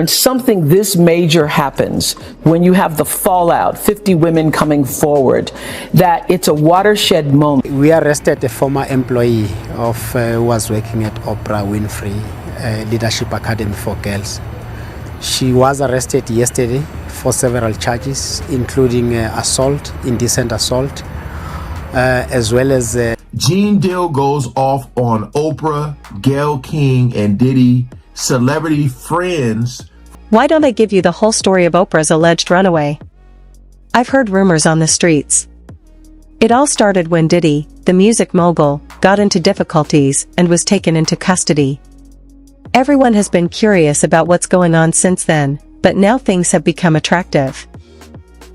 When something this major happens, when you have the fallout, 50 women coming forward, that it's a watershed moment. We arrested a former employee of who was working at Oprah Winfrey Leadership Academy for Girls. She was arrested yesterday for several charges, including assault, indecent assault, as well as... Gene Deal goes off on Oprah, Gayle King, and Diddy, celebrity friends. Why don't I give you the whole story of Oprah's alleged runaway? I've heard rumors on the streets. It all started when Diddy, the music mogul, got into difficulties and was taken into custody. Everyone has been curious about what's going on since then, but now things have become attractive.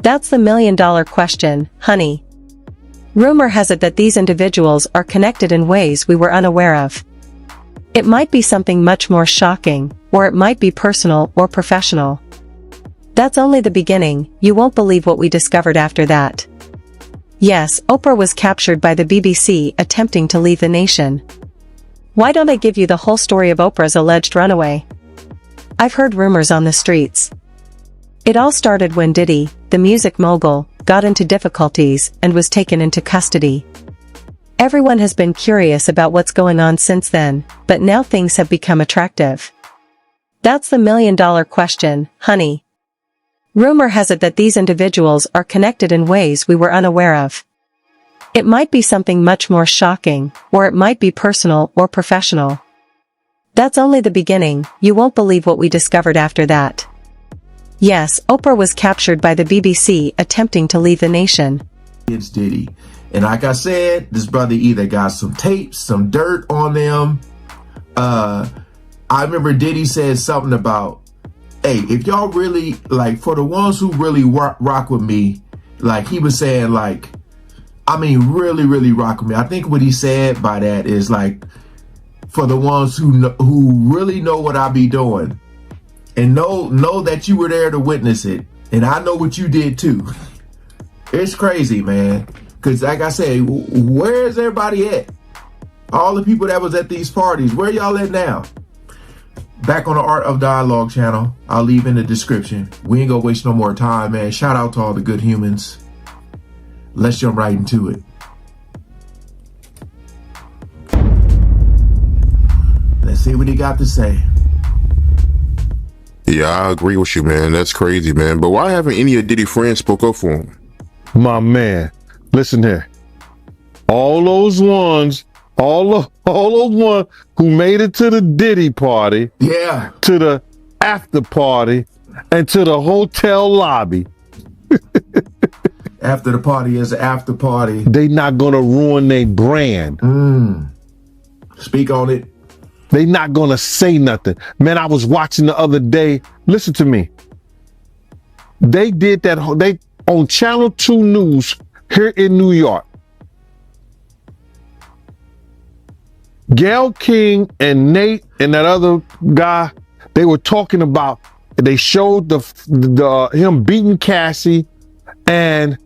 That's the million-dollar question, honey. Rumor has it that these individuals are connected in ways we were unaware of. It might be something much more shocking, or it might be personal or professional. That's only the beginning. You won't believe what we discovered after that. Yes, Oprah was captured by the BBC attempting to leave the nation. Why don't I give you the whole story of Oprah's alleged runaway? I've heard rumors on the streets. It all started when Diddy, the music mogul, got into difficulties and was taken into custody. Everyone has been curious about what's going on since then, but now things have become attractive. That's the million-dollar question, honey. Rumor has it that these individuals are connected in ways we were unaware of. It might be something much more shocking, or it might be personal or professional. That's only the beginning. You won't believe what we discovered after that. Yes, Oprah was captured by the BBC attempting to leave the nation. It's Diddy. And like I said, this brother either got some tapes, some dirt on them. I remember Diddy said something about, hey, if y'all really, like, for the ones who really rock with me, like, he was saying, like, I mean, really, really rock with me. I think what he said by that is, like, for the ones who really know what I be doing and know that you were there to witness it. And I know what you did, too. It's crazy, man. Because, like I said, where's everybody at? All the people that was at these parties, where y'all at now? Back on the Art of Dialogue channel. I'll leave in the description. We ain't gonna waste no more time, man. Shout out to all the good humans. Let's jump right into it. Let's see what he got to say. Yeah, I agree with you, man. That's crazy, man. But why haven't any of Diddy's friends spoke up for him? My man, listen here. All those ones who made it to the Diddy party, yeah, to the after party, and to the hotel lobby. After the party is the after party. They not gonna ruin their brand. Speak on it. They not gonna say nothing. Man, I was watching the other day. Listen to me. They did that. They on Channel 2 News here in New York. Gayle King and Nate and that other guy, they were talking about, they showed the him beating Cassie, and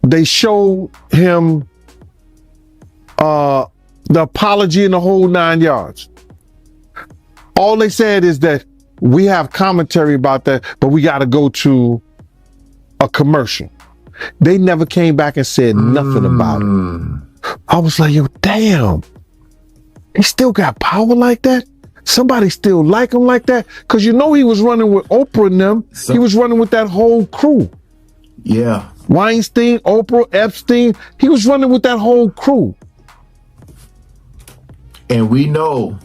they showed him the apology in the whole 9 yards. All they said is that we have commentary about that, but we got to go to a commercial. They never came back and said nothing about it. I was like, yo, damn. He still got power like that? Somebody still like him like that? Because you know he was running with Oprah and them. He was running with that whole crew. Yeah. Weinstein, Oprah, Epstein. He was running with that whole crew. And we know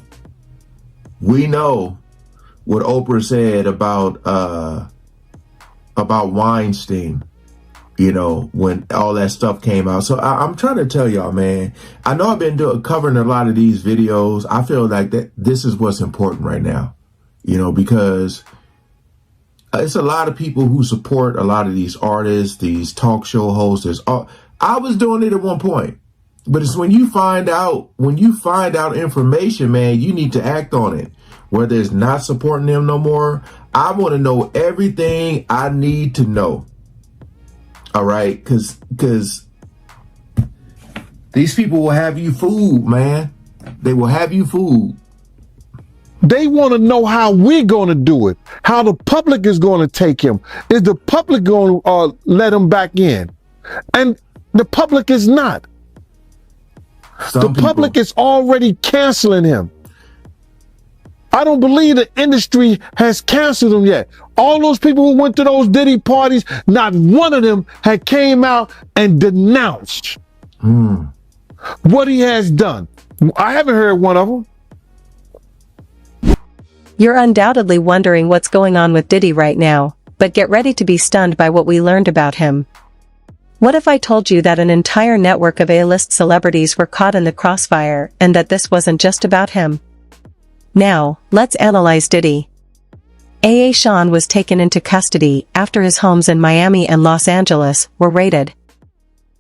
what Oprah said about Weinstein, you know, when all that stuff came out. So I'm trying to tell y'all, man, I know I've been covering a lot of these videos. I feel like that this is what's important right now, you know, because it's a lot of people who support a lot of these artists, these talk show hosts. I was doing it at one point, but it's when you find out information, man, you need to act on it. Whether it's not supporting them no more, I want to know everything I need to know. All right, because these people will have you fooled, man. They will have you fooled. They want to know how we're going to do it, how the public is going to take him. Is the public going to let him back in? And the public is not. The public is already canceling him. I don't believe the industry has canceled him yet. All those people who went to those Diddy parties, not one of them had came out and denounced what he has done. I haven't heard one of them. You're undoubtedly wondering what's going on with Diddy right now, but get ready to be stunned by what we learned about him. What if I told you that an entire network of A-list celebrities were caught in the crossfire and that this wasn't just about him? Now, let's analyze Diddy. A.A. Sean was taken into custody after his homes in Miami and Los Angeles were raided.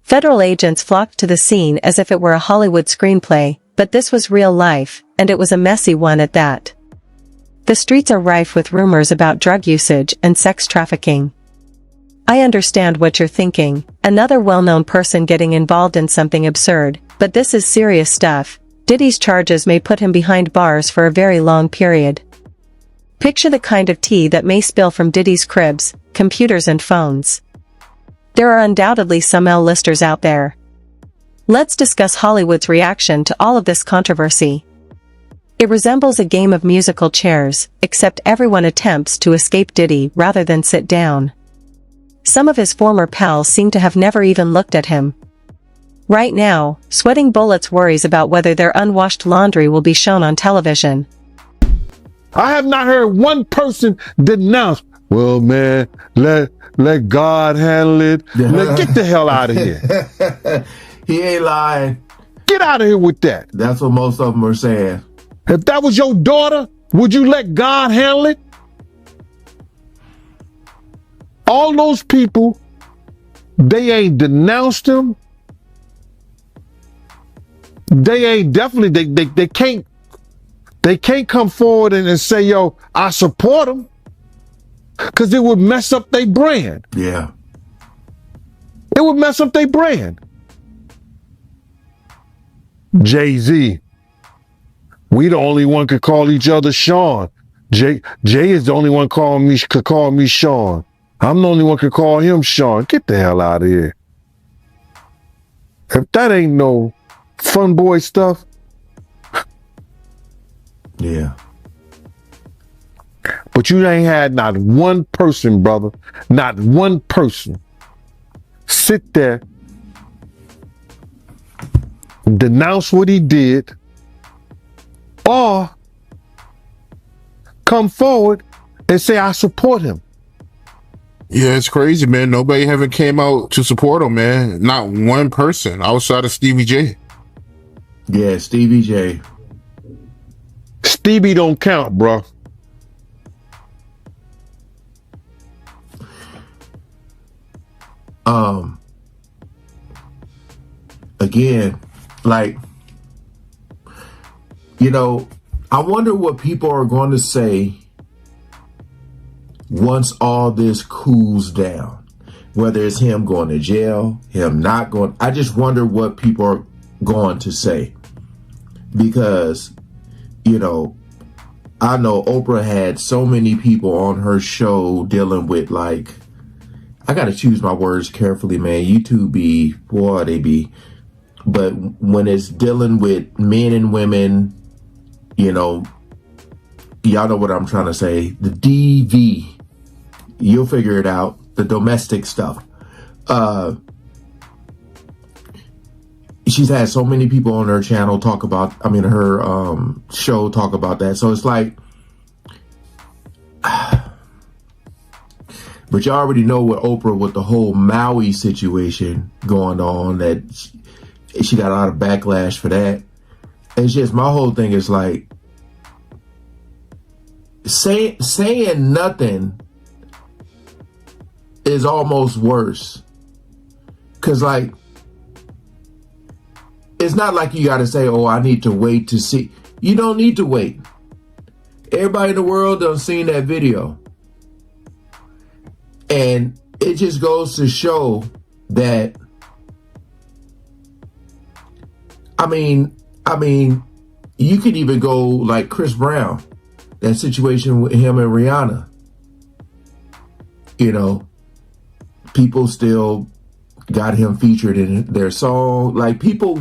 Federal agents flocked to the scene as if it were a Hollywood screenplay, but this was real life, and it was a messy one at that. The streets are rife with rumors about drug usage and sex trafficking. I understand what you're thinking, another well-known person getting involved in something absurd, but this is serious stuff. Diddy's charges may put him behind bars for a very long period. Picture the kind of tea that may spill from Diddy's cribs, computers and phones. There are undoubtedly some L-listers out there. Let's discuss Hollywood's reaction to all of this controversy. It resembles a game of musical chairs, except everyone attempts to escape Diddy rather than sit down. Some of his former pals seem to have never even looked at him. Right now, sweating bullets worries about whether their unwashed laundry will be shown on television. I have not heard one person denounce, well, man, let God handle it. Get the hell out of here. He ain't lying. Get out of here with that. That's what most of them are saying. If that was your daughter, would you let God handle it? All those people, they ain't denounced him. They ain't definitely, they can't come forward and say, yo, I support him. Because it would mess up their brand. Yeah. It would mess up their brand. Jay-Z. We the only one could call each other Sean. Jay is the only one could call me Sean. I'm the only one could call him Sean. Get the hell out of here. If that ain't no fun boy stuff. Yeah. But you ain't had not one person, brother, not one person sit there, denounce what he did, or come forward and say, I support him. Yeah, it's crazy, man. Nobody haven't came out to support him, man. Not one person outside of Stevie J. Yeah, Stevie J. Stevie don't count, bro. Again, like, you know, I wonder what people are going to say once all this cools down, whether it's him going to jail, him not going. I just wonder what people are going to say, because, you know, I know Oprah had so many people on her show dealing with, like, I got to choose my words carefully, man. YouTube be, boy, they be. But when it's dealing with men and women, you know, y'all know what I'm trying to say. The DV, you'll figure it out. The domestic stuff. She's had so many people on her channel talk about, her show talk about that. So it's like, but you already know with Oprah, with the whole Maui situation going on, that she got a lot of backlash for that. It's just, my whole thing is like, saying nothing is almost worse. Cause like, it's not like you got to say, oh, I need to wait to see. You don't need to wait. Everybody in the world done seen that video. And it just goes to show that, I mean, you could even go like Chris Brown. that situation with him and Rihanna. You know, people still got him featured in their song. Like, people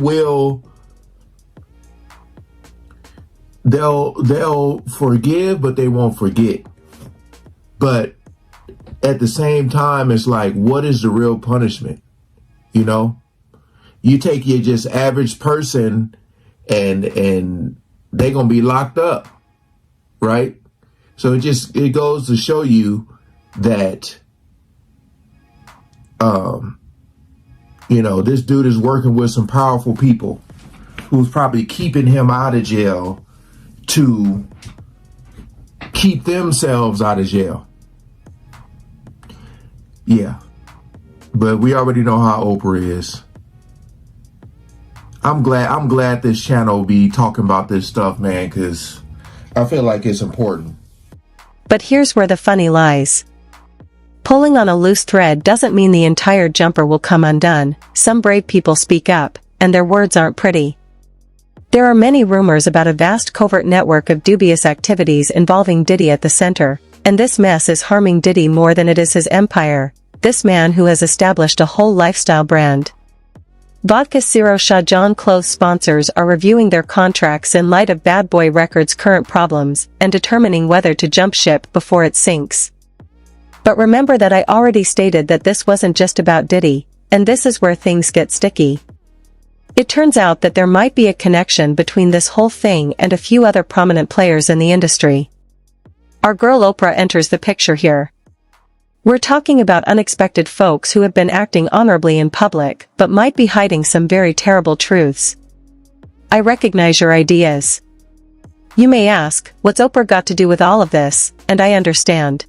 they'll forgive, but they won't forget. But at the same time, it's like, what is the real punishment? You know, you take your just average person and they're gonna be locked up, right? So it goes to show you that you know, this dude is working with some powerful people who's probably keeping him out of jail to keep themselves out of jail. Yeah. But we already know how Oprah is. I'm glad this channel be talking about this stuff, man, because I feel like it's important. But here's where the funny lies. Pulling on a loose thread doesn't mean the entire jumper will come undone. Some brave people speak up, and their words aren't pretty. There are many rumors about a vast covert network of dubious activities involving Diddy at the center, and this mess is harming Diddy more than it is his empire, this man who has established a whole lifestyle brand. Vodka Zero Shah John clothes sponsors are reviewing their contracts in light of Bad Boy Records' current problems and determining whether to jump ship before it sinks. But remember that I already stated that this wasn't just about Diddy, and this is where things get sticky. It turns out that there might be a connection between this whole thing and a few other prominent players in the industry. Our girl Oprah enters the picture here. We're talking about unexpected folks who have been acting honorably in public but might be hiding some very terrible truths. I recognize your ideas. You may ask, what's Oprah got to do with all of this, and I understand.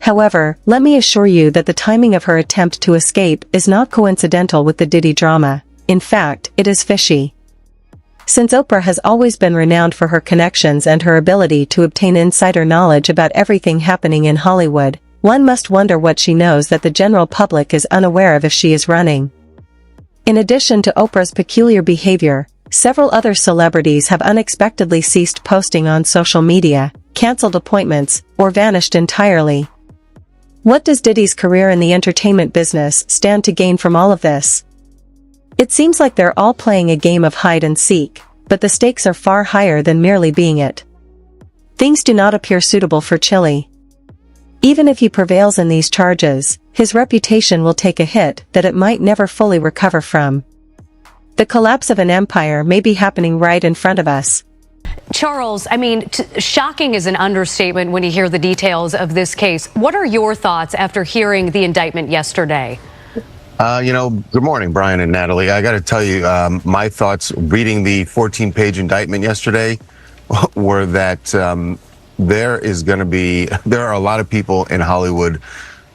However, let me assure you that the timing of her attempt to escape is not coincidental with the Diddy drama. In fact, it is fishy. Since Oprah has always been renowned for her connections and her ability to obtain insider knowledge about everything happening in Hollywood, one must wonder what she knows that the general public is unaware of if she is running. In addition to Oprah's peculiar behavior, several other celebrities have unexpectedly ceased posting on social media, canceled appointments, or vanished entirely. What does Diddy's career in the entertainment business stand to gain from all of this? It seems like they're all playing a game of hide and seek, but the stakes are far higher than merely being it. Things do not appear suitable for Chili. Even if he prevails in these charges, his reputation will take a hit that it might never fully recover from. The collapse of an empire may be happening right in front of us. Charles, I mean, shocking is an understatement when you hear the details of this case. What are your thoughts after hearing the indictment yesterday? Good morning, Brian and Natalie. I got to tell you, my thoughts reading the 14-page indictment yesterday were that there are a lot of people in Hollywood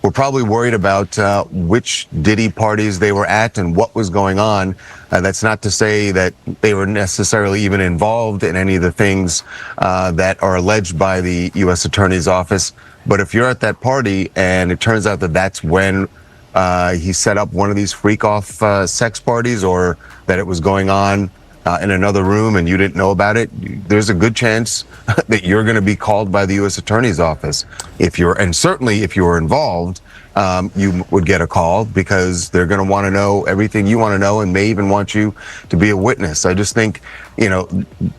who are probably worried about which Diddy parties they were at and what was going on. That's not to say that they were necessarily even involved in any of the things that are alleged by the U.S. Attorney's Office. But if you're at that party and it turns out that that's when he set up one of these freak-off sex parties, or that it was going on in another room and you didn't know about it, there's a good chance that you're going to be called by the U.S. Attorney's Office. And certainly if you were involved, you would get a call because they're going to want to know everything you want to know and may even want you to be a witness. I just think,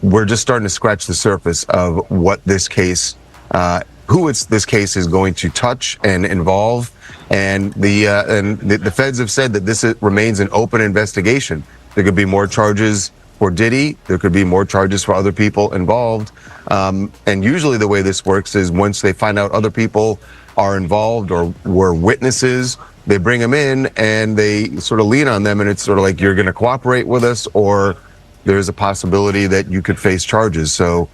we're just starting to scratch the surface of what this case, this case is going to touch and involve. And the feds have said that this remains an open investigation. There could be more charges for Diddy. There could be more charges for other people involved. And usually the way this works is once they find out other people are involved or were witnesses, they bring them in and they sort of lean on them. And it's sort of like, you're going to cooperate with us, or there's a possibility that you could face charges. So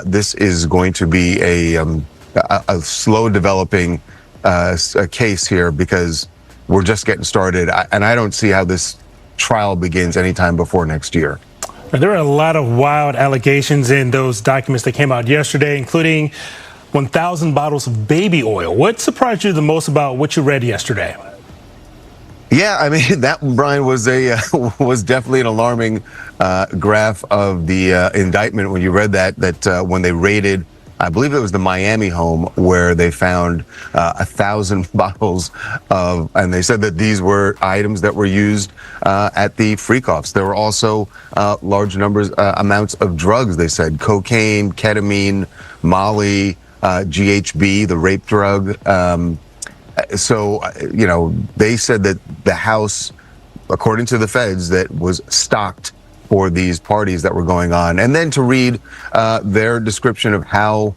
this is going to be a slow developing a case here because we're just getting started. And I don't see how this trial begins anytime before next year. There are a lot of wild allegations in those documents that came out yesterday, including 1,000 bottles of baby oil. What surprised you the most about what you read yesterday? Yeah, I mean, that, Brian, was was definitely an alarming graph of the indictment when you read that when they raided I believe it was the Miami home where they found 1,000 bottles of, and they said that these were items that were used at the freak-offs. There were also large amounts of drugs, they said, cocaine, ketamine, Molly, GHB, the rape drug. So, they said that the house, according to the feds, that was stocked for these parties that were going on. And then to read their description of how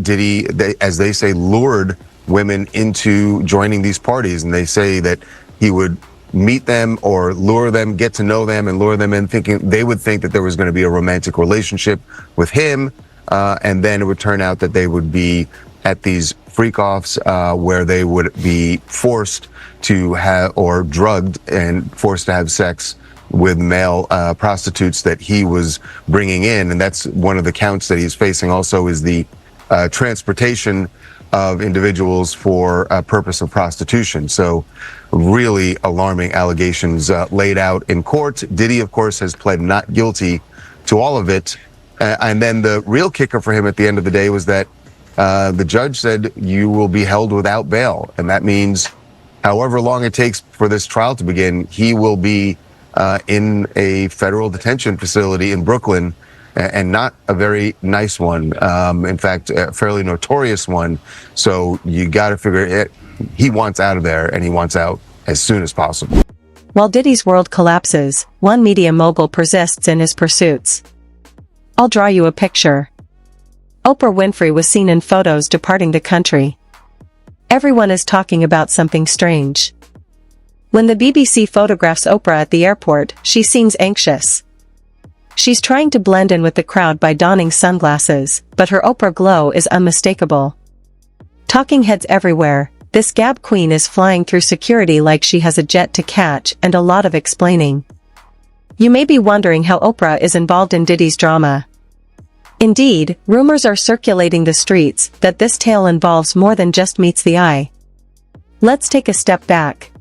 Diddy, as they say, lured women into joining these parties. And they say that he would meet them or lure them, get to know them, and lure them in thinking they would think that there was going to be a romantic relationship with him. And then it would turn out that they would be at these freak-offs where they would be forced to have, or drugged and forced to have sex with male prostitutes that he was bringing in. And that's one of the counts that he's facing also, is the transportation of individuals for a purpose of prostitution. So really alarming allegations laid out in court. Diddy, of course, has pled not guilty to all of it. And then the real kicker for him at the end of the day was that the judge said you will be held without bail. And that means however long it takes for this trial to begin, he will be in a federal detention facility in Brooklyn, and not a very nice one. In fact, a fairly notorious one. So you got to figure it. He wants out of there, and he wants out as soon as possible. While Diddy's world collapses, one media mogul persists in his pursuits. I'll draw you a picture. Oprah Winfrey was seen in photos departing the country. Everyone is talking about something strange. When the BBC photographs Oprah at the airport, she seems anxious. She's trying to blend in with the crowd by donning sunglasses, but her Oprah glow is unmistakable. Talking heads everywhere, this Gab queen is flying through security like she has a jet to catch, and a lot of explaining. You may be wondering how Oprah is involved in Diddy's drama. Indeed, rumors are circulating the streets that this tale involves more than just meets the eye. Let's take a step back.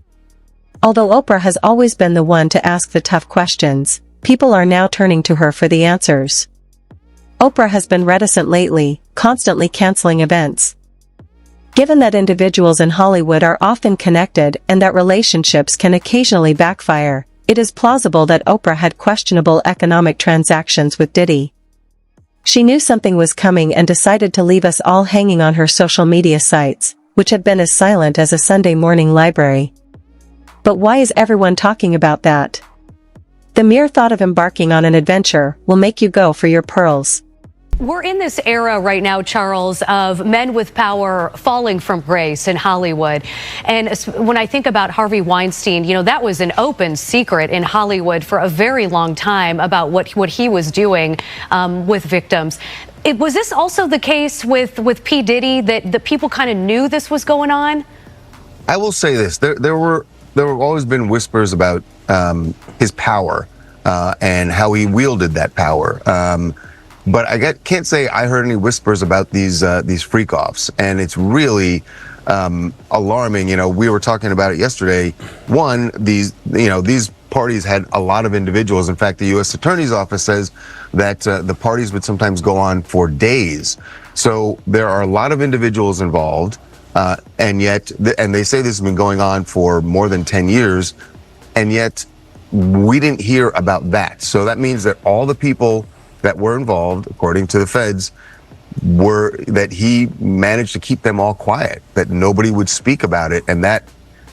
Although Oprah has always been the one to ask the tough questions, people are now turning to her for the answers. Oprah has been reticent lately, constantly canceling events. Given that individuals in Hollywood are often connected and that relationships can occasionally backfire, it is plausible that Oprah had questionable economic transactions with Diddy. She knew something was coming and decided to leave us all hanging on her social media sites, which have been as silent as a Sunday morning library. But why is everyone talking about that? The mere thought of embarking on an adventure will make you go for your pearls. We're in this era right now, Charles, of men with power falling from grace in Hollywood. And when I think about Harvey Weinstein, that was an open secret in Hollywood for a very long time about what he was doing with victims. Was this also the case with P. Diddy, that the people kind of knew this was going on? I will say this. There were always been whispers about his power and how he wielded that power. But I can't say I heard any whispers about these freak-offs, and it's really alarming. We were talking about it yesterday. One, these parties had a lot of individuals. In fact, the U.S. Attorney's Office says that the parties would sometimes go on for days. So there are a lot of individuals involved, and yet, and they say this has been going on for more than 10 years, and yet we didn't hear about that. So that means that all the people that were involved, according to the feds, that he managed to keep them all quiet, that nobody would speak about it. And that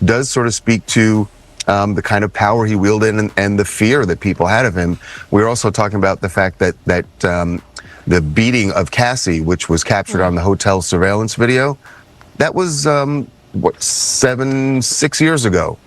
does sort of speak to the kind of power he wielded and the fear that people had of him. We're also talking about the fact that the beating of Cassie, which was captured on the hotel surveillance video, that was 6 years ago.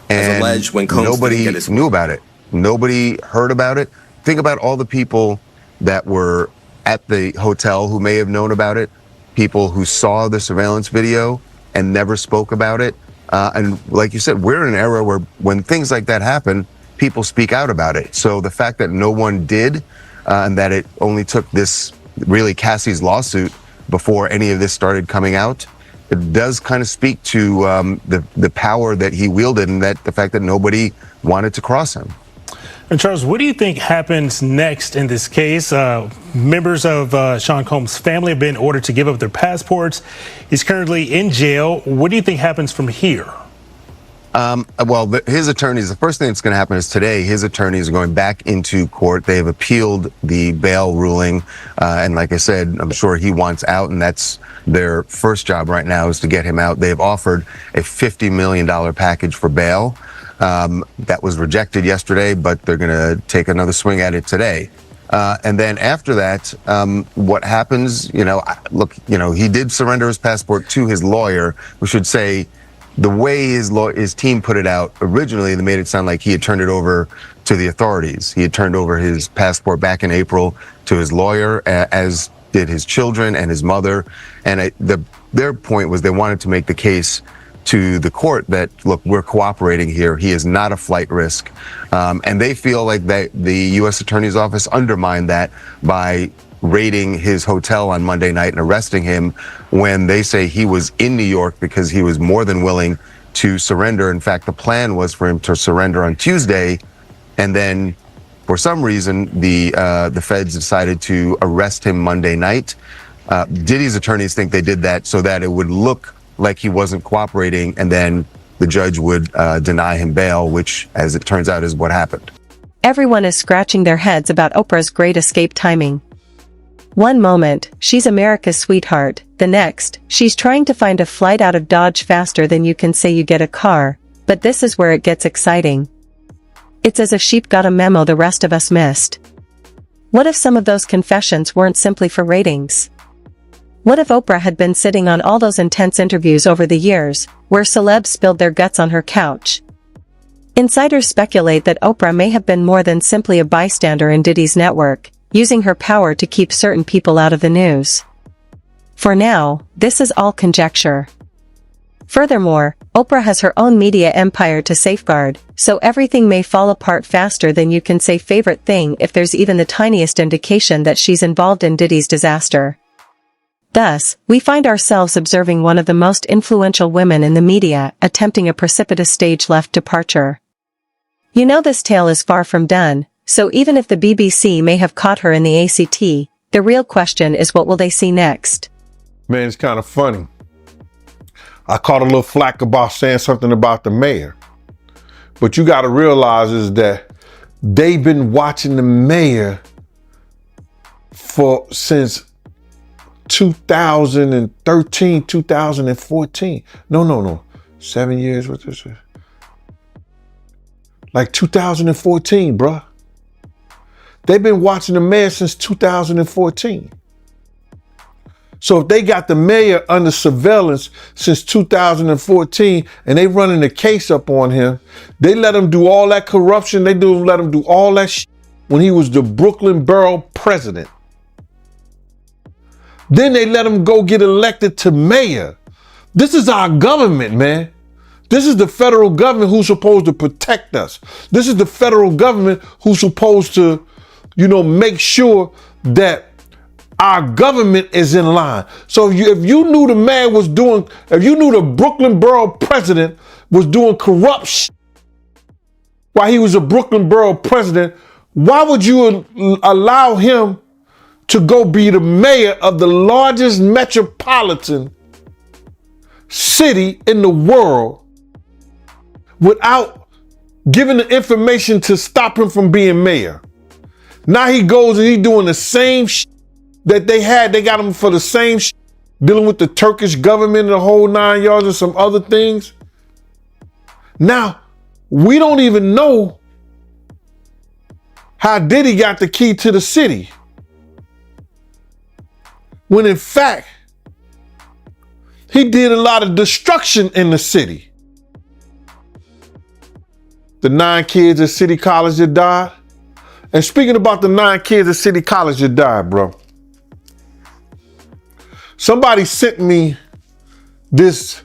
And alleged when Combs nobody knew about it. Nobody heard about it. Think about all the people that were at the hotel who may have known about it, people who saw the surveillance video and never spoke about it. And like you said, we're in an era where when things like that happen, people speak out about it. So the fact that no one did, and that it only took this, really Cassie's lawsuit before any of this started coming out, it does kind of speak to the power that he wielded, and that the fact that nobody wanted to cross him. And Charles, what do you think happens next in this case? Members of Sean Combs' family have been ordered to give up their passports. He's currently in jail. What do you think happens from here? His attorneys, the first thing that's going to happen is today, his attorneys are going back into court. They've appealed the bail ruling. And like I said, I'm sure he wants out, and that's their first job right now is to get him out. They've offered a $50 million package for bail. That was rejected yesterday, but they're going to take another swing at it today. And then after that, what happens, he did surrender his passport to his lawyer. We should say, the way his team put it out originally, they made it sound like he had turned it over to the authorities. He had turned over his passport back in April to his lawyer, as did his children and his mother. And their point was they wanted to make the case to the court that, look, we're cooperating here. He is not a flight risk. And they feel like the U.S. Attorney's Office undermined that by raiding his hotel on Monday night and arresting him when they say he was in New York because he was more than willing to surrender. In fact, the plan was for him to surrender on Tuesday, and then for some reason the feds decided to arrest him Monday night. Diddy's attorneys think they did that so that it would look like he wasn't cooperating, and then the judge would deny him bail, which, as it turns out, is what happened. Everyone is scratching their heads about Oprah's great escape timing. One moment, she's America's sweetheart. The next, she's trying to find a flight out of Dodge faster than you can say you get a car. But this is where it gets exciting. It's as if she got a memo the rest of us missed. What if some of those confessions weren't simply for ratings? What if Oprah had been sitting on all those intense interviews over the years, where celebs spilled their guts on her couch? Insiders speculate that Oprah may have been more than simply a bystander in Diddy's network, using her power to keep certain people out of the news. For now, this is all conjecture. Furthermore, Oprah has her own media empire to safeguard, so everything may fall apart faster than you can say favorite thing if there's even the tiniest indication that she's involved in Diddy's disaster. Thus, we find ourselves observing one of the most influential women in the media attempting a precipitous stage-left departure. You know this tale is far from done, so even if the BBC may have caught her in the ACT, the real question is what will they see next? Man, it's kind of funny. I caught a little flack about saying something about the mayor. But you got to realize is that they've been watching the mayor since 2013, 2014. No. 7 years, what this is? Like 2014, bruh. They've been watching the mayor since 2014. So if they got the mayor under surveillance since 2014 and they running the case up on him, they let him do all that corruption, let him do all that shit when he was the Brooklyn borough president. Then they let him go get elected to mayor. This is our government, man. This is the federal government who's supposed to protect us. This is the federal government who's supposed to, make sure that our government is in line. So if you knew the man was doing, if you knew the Brooklyn borough president was doing corruption while he was a Brooklyn borough president, why would you allow him to go be the mayor of the largest metropolitan city in the world without giving the information to stop him from being mayor? Now he goes and he's doing the same that they got him for the same dealing with the Turkish government and the whole 9 yards and some other things. Now, we don't even know how Diddy got the key to the city. When in fact, he did a lot of destruction in the city. The 9 kids at City College that died. And speaking about the 9 kids at City College that died, bro. Somebody sent me this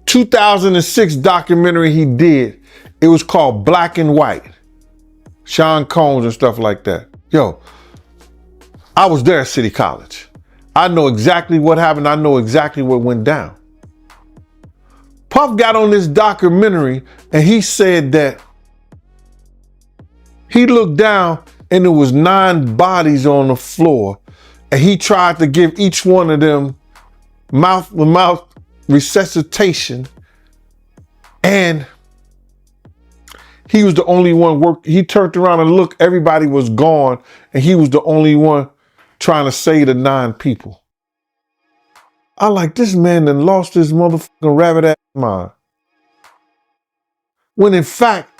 2006 documentary he did. It was called Black and White. Sean Combs and stuff like that. Yo, I was there at City College. I know exactly what happened. I know exactly what went down. Puff got on this documentary and he said that He looked down and there was 9 bodies on the floor. And he tried to give each one of them mouth-to-mouth resuscitation. And he was the only one he turned around and looked, everybody was gone. And he was the only one trying to save the 9 people. I like, this man done lost his motherfucking rabbit ass mind. When in fact,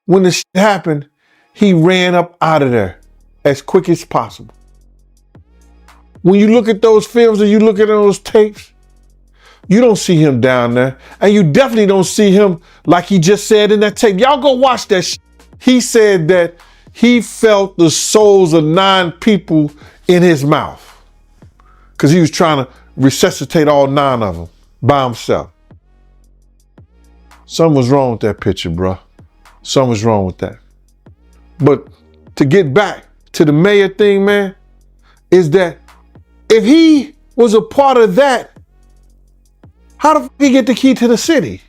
when this shit happened, he ran up out of there as quick as possible. When you look at those films and you look at those tapes, you don't see him down there. And you definitely don't see him like he just said in that tape. Y'all go watch that shit. He said that he felt the souls of 9 people in his mouth. Because he was trying to resuscitate all 9 of them by himself. Something was wrong with that picture, bro. Something was wrong with that. But to get back to the mayor thing, man, is that if he was a part of that, how the fuck did he get the key to the city?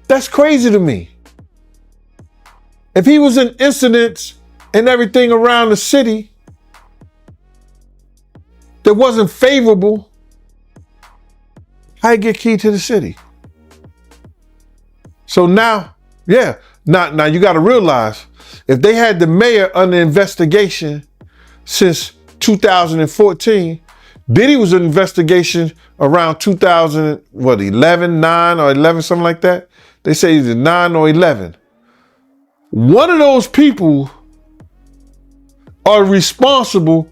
That's crazy to me. If he was in incidents and everything around the city that wasn't favorable, how you get key to the city? So now, yeah, now you got to realize, if they had the mayor under investigation since 2014, Diddy was in investigation around 2011, 9 or 11, something like that. They say either 9 or 11. One of those people are responsible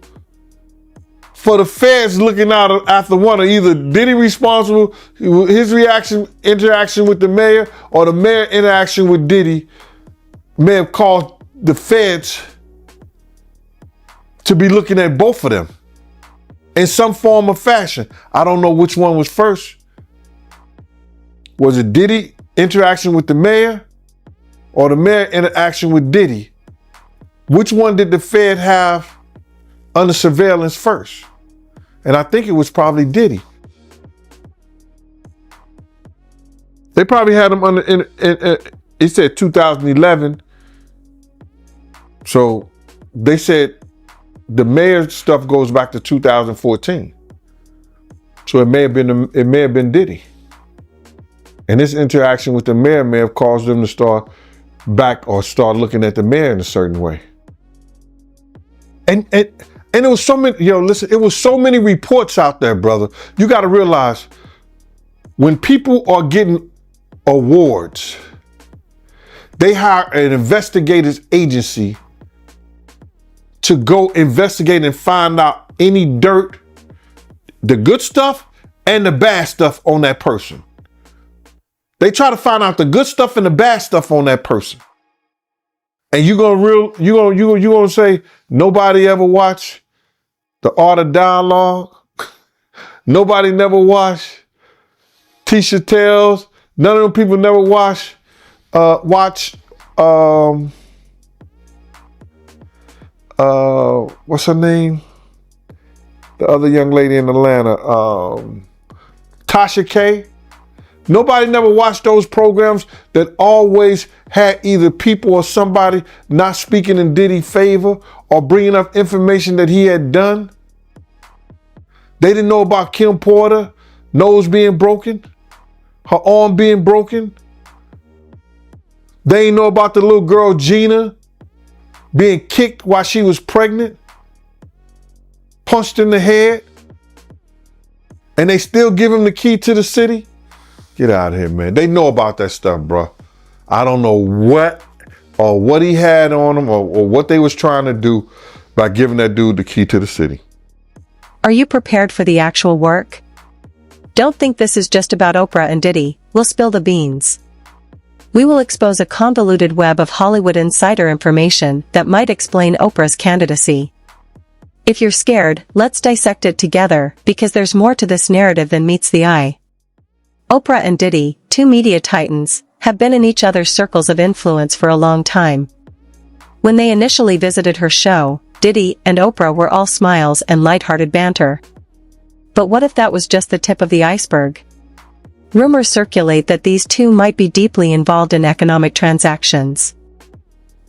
for the feds looking out after one, or either Diddy responsible, his interaction with the mayor, or the mayor interaction with Diddy may have caused the feds to be looking at both of them in some form or fashion. I don't know which one was first. Was it Diddy interaction with the mayor, or the mayor interaction with Diddy? Which one did the Fed have under surveillance first? And I think it was probably Diddy. They probably had him under, it said 2011. So they said the mayor's stuff goes back to 2014. So it may have been Diddy. And this interaction with the mayor may have caused them to start looking at the mayor in a certain way. And it was so many, it was so many reports out there, brother. You got to realize, when people are getting awards, they hire an investigators agency to go investigate and find out any dirt, the good stuff and the bad stuff on that person. They try to find out the good stuff and the bad stuff on that person. And you gonna say nobody ever watched The Art of Dialogue? Nobody never watched Tisha Tales? None of them people never watch what's her name? The other young lady in Atlanta, Tasha K. Nobody never watched those programs that always had either people or somebody not speaking in Diddy's favor or bringing up information that he had done. They didn't know about Kim Porter, nose being broken, her arm being broken. They didn't know about the little girl Gina being kicked while she was pregnant, punched in the head, and they still give him the key to the city. Get out of here, man. They know about that stuff, bro. I don't know what he had on him or what they was trying to do by giving that dude the key to the city. Are you prepared for the actual work? Don't think this is just about Oprah and Diddy. We'll spill the beans. We will expose a convoluted web of Hollywood insider information that might explain Oprah's candidacy. If you're scared, let's dissect it together, because there's more to this narrative than meets the eye. Oprah and Diddy, two media titans, have been in each other's circles of influence for a long time. When they initially visited her show, Diddy and Oprah were all smiles and lighthearted banter. But what if that was just the tip of the iceberg? Rumors circulate that these two might be deeply involved in economic transactions.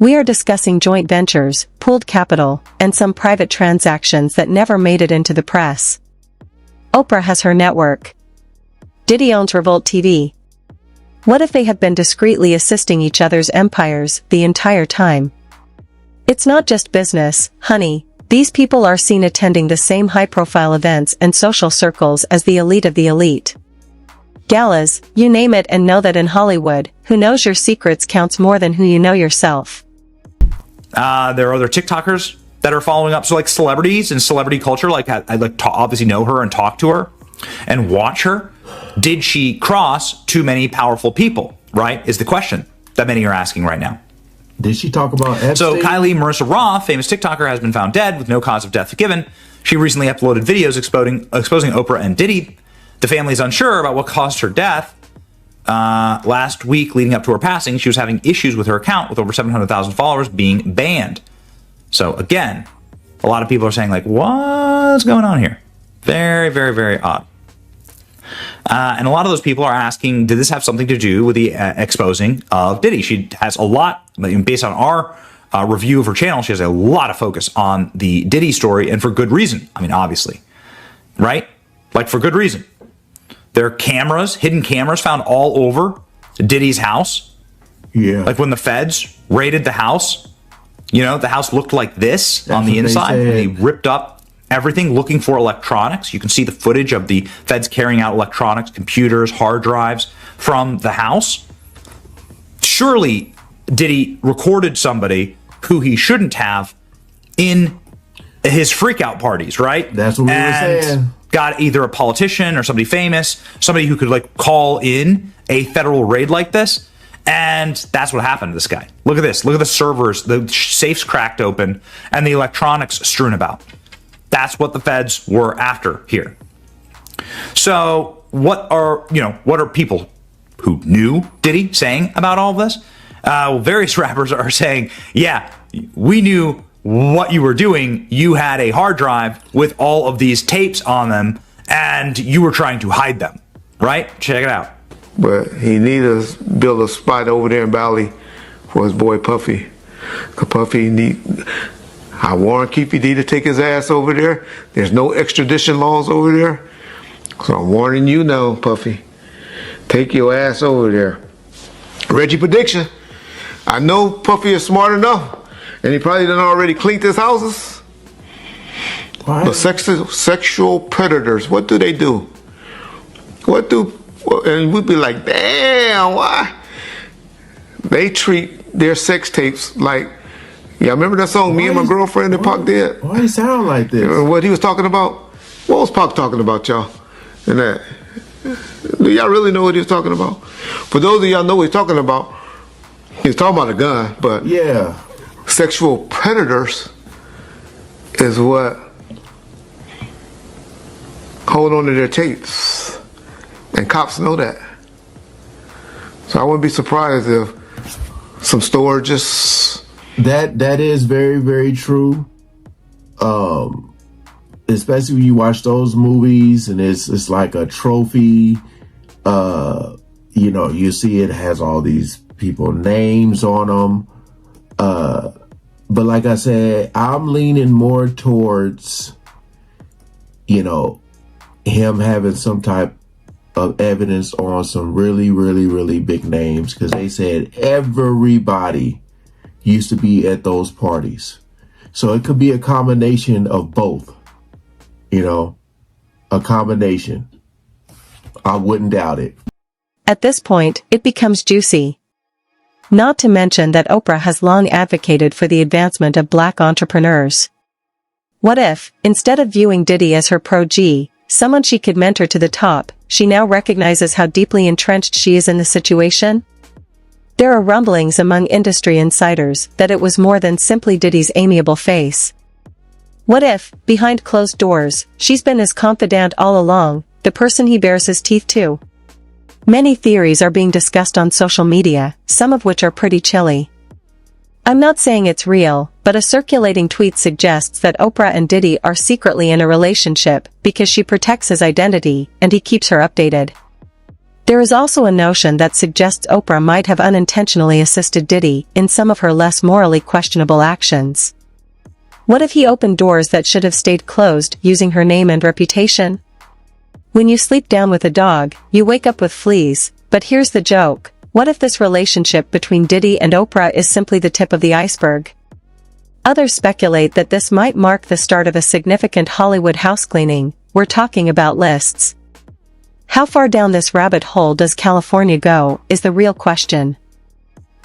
We are discussing joint ventures, pooled capital, and some private transactions that never made it into the press. Oprah has her network. Diddy owns Revolt TV. What if they have been discreetly assisting each other's empires the entire time? It's not just business, honey. These people are seen attending the same high-profile events and social circles as the elite of the elite. Galas, you name it, and know that in Hollywood, who knows your secrets counts more than who you know yourself. There are other TikTokers that are following up. So like celebrities and celebrity culture, like I like to obviously know her and talk to her and watch her. Did she cross too many powerful people, right? Is the question that many are asking right now. Did she talk about Epstein? So Kylie Marissa Roth, famous TikToker, has been found dead with no cause of death given. She recently uploaded videos exposing Oprah and Diddy. The family is unsure about what caused her death. Last week, leading up to her passing, she was having issues with her account, with over 700,000 followers being banned. So again, a lot of people are saying, like, what's going on here? Very, very, very odd. And a lot of those people are asking, did this have something to do with the exposing of Diddy? She has a lot, based on our review of her channel, she has a lot of focus on the Diddy story, and for good reason. I mean, obviously, right? Like, for good reason. There are cameras, hidden cameras found all over Diddy's house. Yeah. Like when the feds raided the house, you know, the house looked like this on the inside. They ripped up everything looking for electronics. You can see the footage of the feds carrying out electronics, computers, hard drives from the house. Surely Diddy recorded somebody who he shouldn't have in his freakout parties, right? That's what we were saying. Got either a politician or somebody famous, somebody who could like call in a federal raid like this. And that's what happened to this guy. Look at this. Look at the servers, the safes cracked open, and the electronics strewn about. That's what the feds were after here. So what are people who knew Diddy saying about all of this? Various rappers are saying, yeah, we knew what you were doing. You had a hard drive with all of these tapes on them, and you were trying to hide them, right? Check it out. But he needed to build a spot over there in Valley for his boy Puffy. Cause Puffy I warned Keefy D to take his ass over there. There's no extradition laws over there. So I'm warning you now, Puffy. Take your ass over there. Reggie prediction. I know Puffy is smart enough, and he probably done already cleaned his houses. Why? But sexual predators, what do they do? And we'd be like, damn, why? They treat their sex tapes like, yeah, remember that song, Me and My Girlfriend, that Pac did? Why it sound like this? What he was talking about? What was Pac talking about, y'all? And that. Do y'all really know what he was talking about? For those of y'all know what he's talking about, he's talking about a gun, but yeah, sexual predators is what hold on to their tapes. And cops know that. So I wouldn't be surprised if some storages. That is very, very true. Especially when you watch those movies and it's like a trophy. You see it has all these people names on them. But like I said, I'm leaning more towards, him having some type of evidence on some really, really, really big names, because they said everybody used to be at those parties. So it could be a combination of both, a combination. I wouldn't doubt it. At this point, it becomes juicy. Not to mention that Oprah has long advocated for the advancement of Black entrepreneurs. What if, instead of viewing Diddy as her protege, someone she could mentor to the top, she now recognizes how deeply entrenched she is in the situation? There are rumblings among industry insiders that it was more than simply Diddy's amiable face. What if, behind closed doors, she's been his confidant all along, the person he bares his teeth to? Many theories are being discussed on social media, some of which are pretty chilly. I'm not saying it's real, but a circulating tweet suggests that Oprah and Diddy are secretly in a relationship because she protects his identity and he keeps her updated. There is also a notion that suggests Oprah might have unintentionally assisted Diddy in some of her less morally questionable actions. What if he opened doors that should have stayed closed using her name and reputation? When you sleep down with a dog, you wake up with fleas, but here's the joke. What if this relationship between Diddy and Oprah is simply the tip of the iceberg? Others speculate that this might mark the start of a significant Hollywood housecleaning. We're talking about lists. How far down this rabbit hole does California go, is the real question.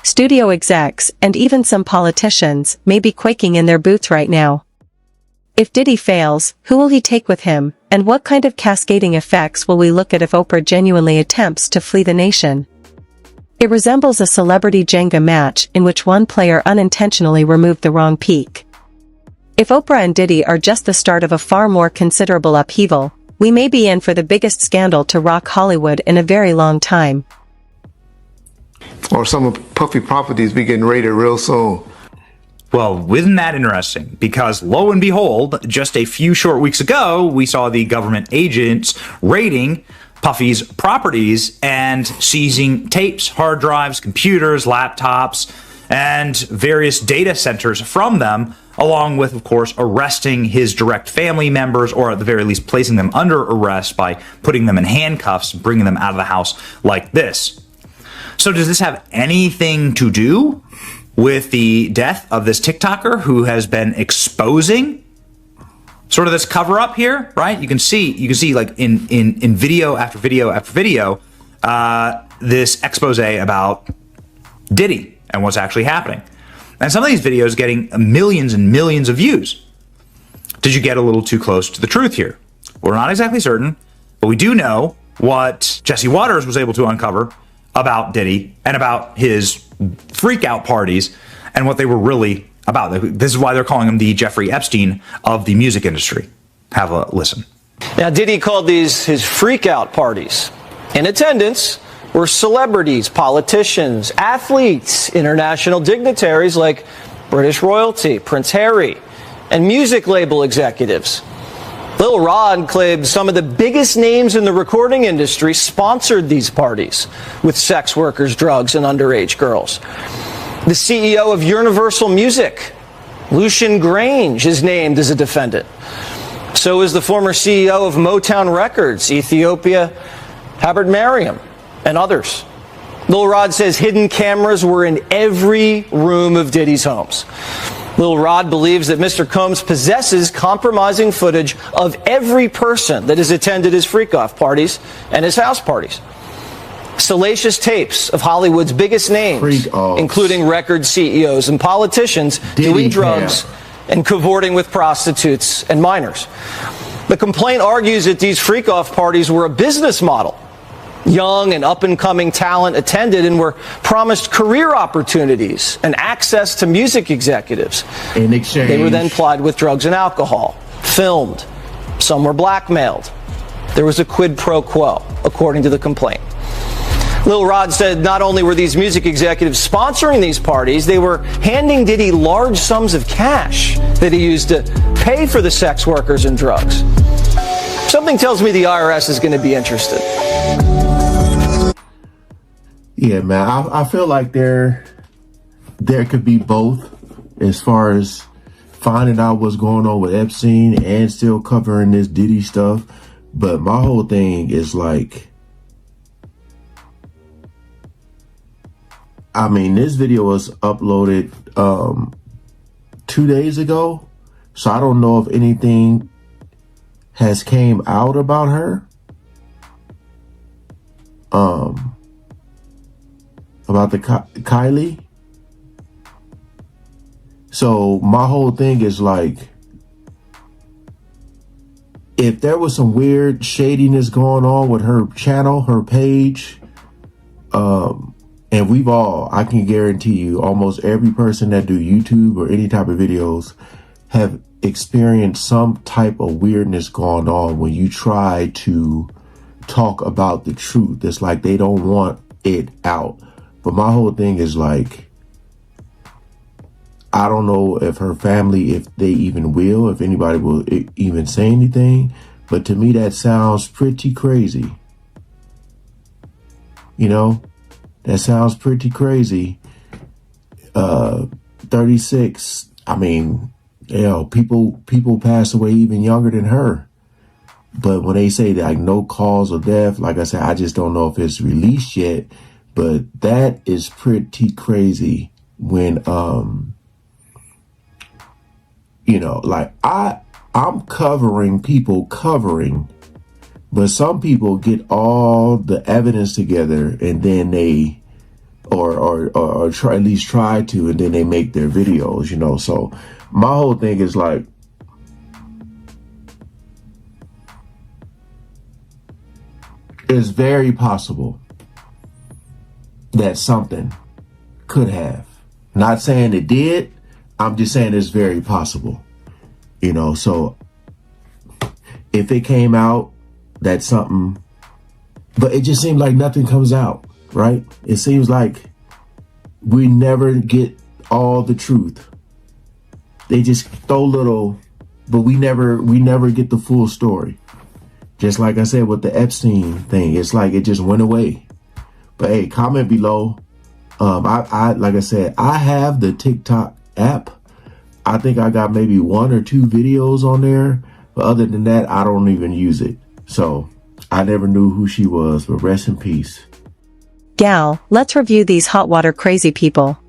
Studio execs, and even some politicians, may be quaking in their boots right now. If Diddy fails, who will he take with him, and what kind of cascading effects will we look at if Oprah genuinely attempts to flee the nation? It resembles a celebrity Jenga match in which one player unintentionally removed the wrong peak. If Oprah and Diddy are just the start of a far more considerable upheaval, we may be in for the biggest scandal to rock Hollywood in a very long time. Or some of Puffy properties be getting raided real soon. Well, isn't that interesting? Because lo and behold, just a few short weeks ago, we saw the government agents raiding Puffy's properties and seizing tapes, hard drives, computers, laptops, and various data centers from them, along with, of course, arresting his direct family members, or at the very least placing them under arrest by putting them in handcuffs and bringing them out of the house like this. So does this have anything to do with the death of this TikToker who has been exposing sort of this cover up here, right? You can see like in video after video after video, this expose about Diddy and what's actually happening. And some of these videos getting millions and millions of views. Did you get a little too close to the truth here? We're not exactly certain, but we do know what Jesse Waters was able to uncover about Diddy and about his freak out parties and what they were really about. This is why they're calling him the Jeffrey Epstein of the music industry. Have a listen. Now, Diddy called these his freak out parties. In attendance were celebrities, politicians, athletes, international dignitaries like British royalty, Prince Harry, and music label executives. Lil Rod claimed some of the biggest names in the recording industry sponsored these parties with sex workers, drugs, and underage girls. The CEO of Universal Music, Lucian Grange, is named as a defendant. So is the former CEO of Motown Records, Ethiopia, Habert Mariam, and others. Lil Rod says hidden cameras were in every room of Diddy's homes. Lil Rod believes that Mr. Combs possesses compromising footage of every person that has attended his freak-off parties and his house parties. Salacious tapes of Hollywood's biggest names, including record CEOs and politicians, doing drugs and cavorting with prostitutes and minors. The complaint argues that these freak-off parties were a business model. Young and up-and-coming talent attended and were promised career opportunities and access to music executives. In exchange, they were then plied with drugs and alcohol, filmed. Some were blackmailed. There was a quid pro quo, according to the complaint. Lil Rod said not only were these music executives sponsoring these parties, they were handing Diddy large sums of cash that he used to pay for the sex workers and drugs. Something tells me the IRS is going to be interested. Yeah, man, I feel like there could be both as far as finding out what's going on with Epstein and still covering this Diddy stuff. But my whole thing is like, I mean, this video was uploaded 2 days ago, so I don't know if anything has came out about her. About the Kylie. So my whole thing is like, if there was some weird shadiness going on with her channel, her page, and I can guarantee you, almost every person that do YouTube or any type of videos have experienced some type of weirdness going on when you try to talk about the truth. It's like they don't want it out. But my whole thing is like, I don't know if her family, if they even will, if anybody will even say anything. But to me, that sounds pretty crazy. You know, that sounds pretty crazy. 36. I mean, people pass away even younger than her. But when they say that, like, no cause of death, like I said, I just don't know if it's released yet. But that is pretty crazy when, like I'm covering people covering, but some people get all the evidence together and then they, or try, at least try to, and then they make their videos, So my whole thing is like, it's very possible that something could have. Not saying it did. I'm just saying it's very possible. So if it came out that something, but it just seems like nothing comes out, right? It seems like we never get all the truth. They just throw little, but we never get the full story. Just like I said with the Epstein thing, it's like it just went away. But hey, comment below. I like I said, I have the TikTok app. I think I got maybe 1 or 2 videos on there. But other than that, I don't even use it. So I never knew who she was, but rest in peace. Gal, let's review these hot water crazy people.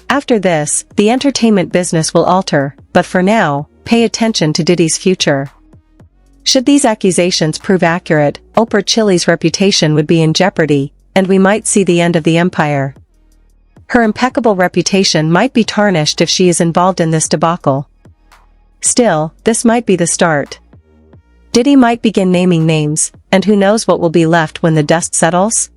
After this, the entertainment business will alter, but for now, pay attention to Diddy's future. Should these accusations prove accurate, Oprah Chili's reputation would be in jeopardy, and we might see the end of the empire. Her impeccable reputation might be tarnished if she is involved in this debacle. Still, this might be the start. Diddy might begin naming names, and who knows what will be left when the dust settles?